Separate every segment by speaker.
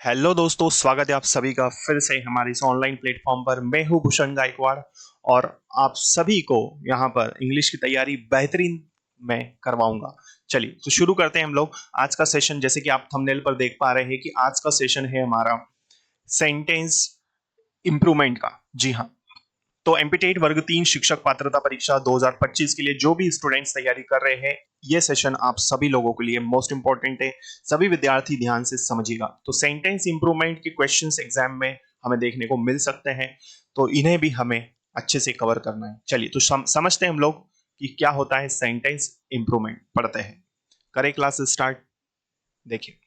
Speaker 1: Hello दोस्तों, स्वागत है आप सभी का फिर से हमारे इस ऑनलाइन प्लेटफॉर्म पर। मैं हूं भूषण गायकवाड़ और आप सभी को यहां पर इंग्लिश की तैयारी बेहतरीन मैं करवाऊंगा। चलिए तो शुरू करते हैं हम लोग आज का सेशन। जैसे कि आप थंबनेल पर देख पा रहे हैं कि आज का सेशन है हमारा सेंटेंस इंप्रूवमेंट का। जी हाँ, तो एमपीटेट वर्ग 3 शिक्षक पात्रता परीक्षा 2025 के लिए जो भी स्टूडेंट्स तैयारी कर रहे हैं, ये सेशन आप सभी लोगों के लिए मोस्ट इंपॉर्टेंट है। सभी विद्यार्थी ध्यान से समझिएगा। तो सेंटेंस इंप्रूवमेंट के क्वेश्चंस एग्जाम में हमें देखने को मिल सकते हैं, तो इन्हें भी हमें अच्छे से कवर करना है। चलिए तो समझते हैं हम लोग कि क्या होता है सेंटेंस इंप्रूवमेंट। पढ़ते हैं, करें क्लास स्टार्ट। देखिए,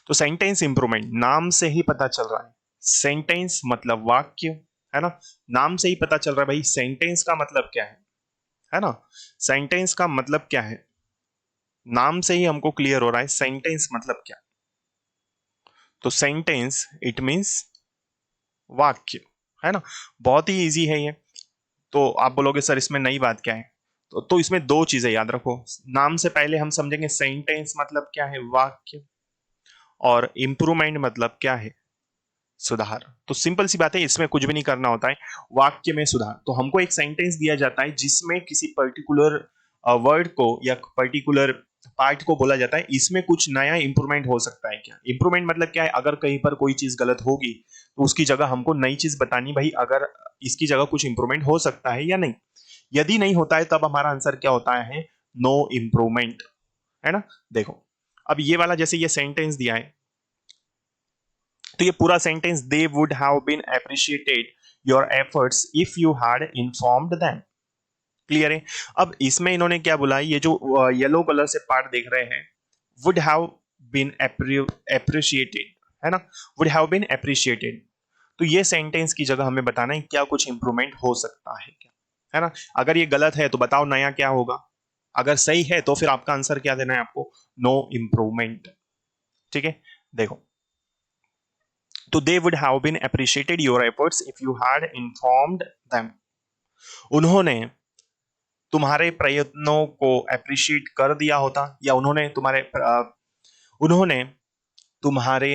Speaker 1: तो सेंटेंस इंप्रूवमेंट नाम से ही पता चल रहा है। सेंटेंस मतलब वाक्य, है ना। नाम से ही पता चल रहा है भाई सेंटेंस का मतलब क्या है ना। सेंटेंस का मतलब क्या है, नाम से ही हमको क्लियर हो रहा है सेंटेंस मतलब क्या। तो सेंटेंस इट मींस वाक्य, है ना। बहुत ही इजी है ये। तो आप बोलोगे सर इसमें नई बात क्या है, तो इसमें दो चीजें याद रखो। नाम से पहले हम समझेंगे सेंटेंस मतलब क्या है, वाक्य, और इंप्रूवमेंट मतलब क्या है, सुधार। तो सिंपल सी बात है, इसमें कुछ भी नहीं करना होता है। वाक्य में सुधार, तो हमको एक सेंटेंस दिया जाता है जिसमें किसी पर्टिकुलर वर्ड को या पर्टिकुलर पार्ट को बोला जाता है, इसमें कुछ नया इंप्रूवमेंट हो सकता है क्या। इंप्रूवमेंट मतलब क्या है, अगर कहीं पर कोई चीज गलत होगी तो उसकी जगह हमको नई चीज बतानी, भाई अगर इसकी जगह कुछ इंप्रूवमेंट हो सकता है या नहीं। यदि नहीं होता है तब हमारा आंसर क्या होता है, नो इंप्रूवमेंट, है ना। देखो, अब ये वाला जैसे ये सेंटेंस दिया है, तो ये पूरा sentence they would have been appreciated your efforts if you had informed them. Clear है। अब इसमें इन्होंने क्या बोला, ये जो येलो कलर से पार्ट देख रहे हैं, वुड हैव बीन अप्रिशिएटेड, है ना। वुड हैव बीन अप्रिशिएटेड, तो ये सेंटेंस की जगह हमें बताना है क्या कुछ इंप्रूवमेंट हो सकता है क्या, है ना। अगर ये गलत है तो बताओ नया क्या होगा, अगर सही है तो फिर आपका आंसर क्या देना है आपको, नो इंप्रूवमेंट। ठीक है। देखो, तो they would have been appreciated your efforts if you had informed them. उन्होंने तुम्हारे प्रयत्नों को अप्रिशिएट कर दिया होता, या उन्होंने तुम्हारे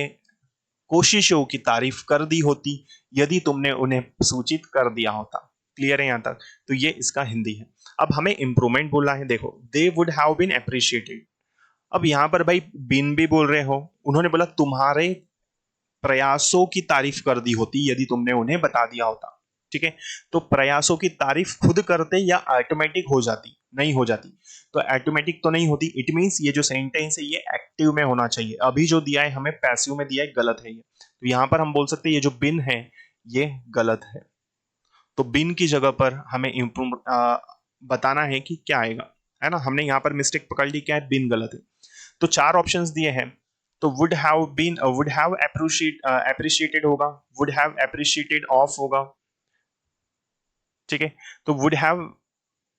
Speaker 1: कोशिशों की तारीफ कर दी होती यदि तुमने उन्हें सूचित कर दिया होता। क्लियर है यहां तक। तो ये इसका हिंदी है। अब हमें इंप्रूवमेंट बोलना है। देखो, they would have been appreciated, अब यहां पर भाई बिन भी बोल रहे हो, उन्होंने बोला तुम्हारे प्रयासों की तारीफ कर दी होती यदि तुमने उन्हें बता दिया होता। ठीक है। तो प्रयासों की तारीफ खुद करते या ऑटोमेटिक हो जाती, नहीं हो जाती। तो ऑटोमेटिक तो नहीं होती, इट मींस ये जो सेंटेंस है ये एक्टिव में होना चाहिए। अभी जो दिया है हमें पैसिव में दिया है, गलत है ये। तो यहां पर हम बोल सकते हैं ये जो बिन है ये गलत है। तो बिन की जगह पर हमें इम्प्रूव बताना है कि क्या आएगा, है ना। हमने यहां पर मिस्टेक पकड़ ली, क्या है, बिन गलत है। तो चार ऑप्शंस दिए हैं, तो वुड हैव अप्रिशिएटेड होगा, वुड हैव अप्रिशिएटेड ऑफ होगा। ठीक है। तो वुड हैव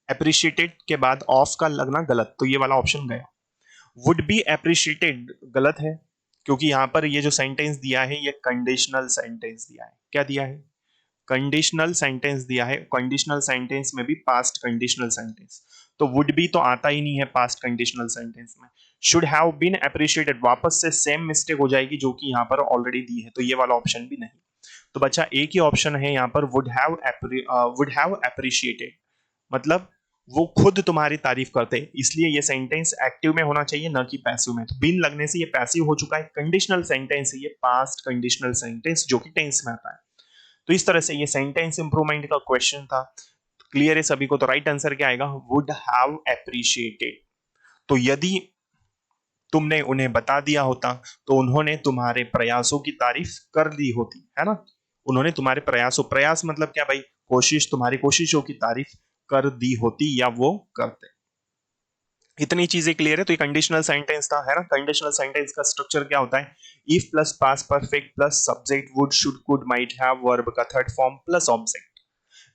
Speaker 1: अप्रिशिएटेड के बाद ऑफ का लगना गलत, तो ये वाला ऑप्शन गया। वुड बी अप्रिशिएटेड गलत है, क्योंकि यहां पर ये जो सेंटेंस दिया है ये कंडीशनल सेंटेंस दिया है। क्या दिया है, कंडीशनल सेंटेंस दिया है। कंडीशनल सेंटेंस में भी पास्ट कंडीशनल सेंटेंस, तो वुड बी तो आता ही नहीं है पास्ट कंडीशनल सेंटेंस में। शुड हैव बीन अप्रिशिएटेड वापस से सेम मिस्टेक हो जाएगी जो कि यहाँ पर ऑलरेडी दी है, तो ये वाला ऑप्शन भी नहीं। तो बच्चा एक ही ऑप्शन है यहाँ पर, वुड हैव अप्रिशिएटेड, मतलब वो खुद तुम्हारी तारीफ करते, इसलिए ये सेंटेंस एक्टिव में होना चाहिए न कि पैसिव में। तो बिन लगने से ये पैसिव हो चुका है, कंडीशनल सेंटेंस है ये, पास्ट कंडीशनल सेंटेंस जो कि टेंस में आता है। तो इस तरह से ये सेंटेंस इंप्रूवमेंट का क्वेश्चन था। क्लियर है सभी को। तो राइट आंसर क्या आएगा, वुड हैव अप्रिशिएटेड। तो यदि तुमने उन्हें बता दिया होता तो उन्होंने तुम्हारे प्रयासों की तारीफ कर दी होती, है ना। उन्होंने तुम्हारे प्रयास मतलब क्या भाई, कोशिश, तुम्हारी कोशिशों की तारीफ कर दी होती या वो करते। इतनी चीजें क्लियर है। तो ये कंडीशनल सेंटेंस था, है ना। कंडीशनल सेंटेंस का स्ट्रक्चर क्या होता है, if plus past perfect plus subject would should could might have verb का थर्ड फॉर्म प्लस ऑब्जेक्ट।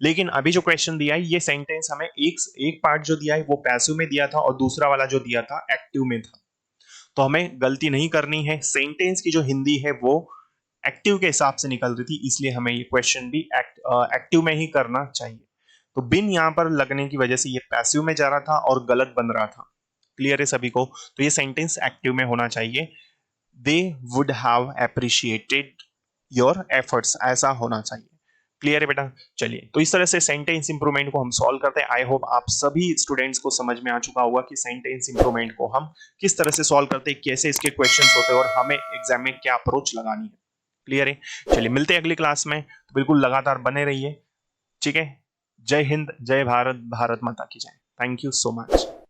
Speaker 1: लेकिन अभी जो क्वेश्चन दिया है ये सेंटेंस हमें एक एक पार्ट जो दिया है वो पैसिव में दिया था और दूसरा वाला जो दिया था एक्टिव में था। तो हमें गलती नहीं करनी है, सेंटेंस की जो हिंदी है वो एक्टिव के हिसाब से निकल रही थी, इसलिए हमें ये क्वेश्चन भी एक्टिव में ही करना चाहिए। तो बिन यहां पर लगने की वजह से ये पैसिव में जा रहा था और गलत बन रहा था। क्लियर है सभी को। तो ये सेंटेंस एक्टिव में होना चाहिए। दे would have appreciated your efforts, ऐसा होना चाहिए। क्लियर है बेटा? चलिए, तो इस तरह से सेंटेंस इंप्रूवमेंट को हम सॉल्व करते हैं। आई होप आप सभी स्टूडेंट्स को समझ में आ चुका होगा कि सेंटेंस इंप्रूवमेंट को हम किस तरह से सॉल्व करते हैं, कैसे इसके क्वेश्चंस होते हैं और हमें एग्जाम में क्या अप्रोच लगानी है। क्लियर है? चलिए, मिलते हैं अगली क्लास में, तो बिल्कुल लगातार बने रहिए। ठीक है? जय हिंद, जय भारत, भारत माता की जय। Thank you so much.